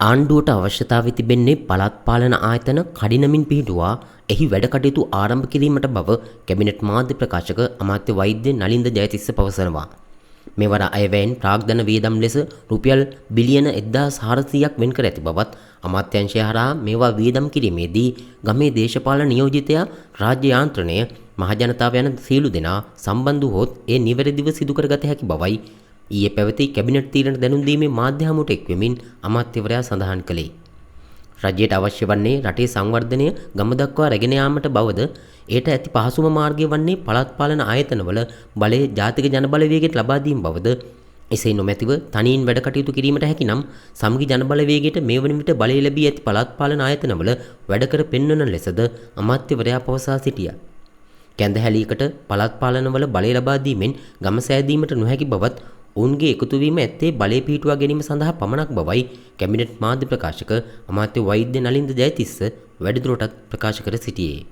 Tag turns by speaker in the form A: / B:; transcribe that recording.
A: ආණ්ඩුවට අවශ්‍යතාවය තිබෙන්නේ පළාත් පාලන ආයතන කඩිනමින් පිහිටුවා එහි වැඩ කටයුතු ආරම්භ කිරීමට බව කැබිනට් මාධ්‍ය ප්‍රකාශක අමාත්‍ය වෛද්‍ය නලින්ද ජයතිස්ස පවසනවා. මෙවර අයවැයෙන් ප්‍රාග්ධන වියදම් ලෙස රුපියල් බිලියන 1400ක් වෙන් කර ඇති බවත් අමාත්‍යාංශය හරහා මේවා වියදම් කිරීමේදී ගමේ දේශපාලන නියෝජිතයා රාජ්‍ය යාන්ත්‍රණය මහජනතාව යන සියලු දෙනා සම්බන්ධ වූත් ඒ නිවැරදිව සිදු කරගත හැකි බවයි ඊයේ පැවති කැබිනට් තීරණ දැනුම් දීමේ මාධ්‍ය හමුවට එක්වෙමින් අමාත්‍යවරයා සඳහන් කළේ. රජයට අවශ්‍ය වන්නේ රටේ සංවර්ධනය ගම දක්වා රැගෙන යාමට බවද එයට ඇති පහසුම මාර්ගය වන්නේ පළාත් පාලන ආයතනවල බලය ජාතික ජනබලවේගයට ලබා දීම බවද එසේ නොමැතිව තනියෙන් වැඩ කටයුතු කිරීමට හැකි නම් සමගි ජනබලවේගයට මේ වන විට බලය ලැබී ඇති පළාත් පාලන ආයතනවල වැඩ කර පෙන්වන ලෙසද අමාත්‍යවරයා පවසා සිටියා. කැඳහැලියකට පළාත් පාලනවල බලය ලබා දීමෙන් ගම සෑදීමට නොහැකි බවත් ඔවුන්ගේ එකතුවීම ඇත්තේ බලය පිහිටුවා ගැනීම සඳහා පමණක් බවයි කැබිනට් මාධ්‍ය ප්‍රකාශක අමාත්‍ය වෛද්‍ය නලින්ද ජයතිස්ස වැඩිදුරටත් ප්‍රකාශ කර සිටියේ.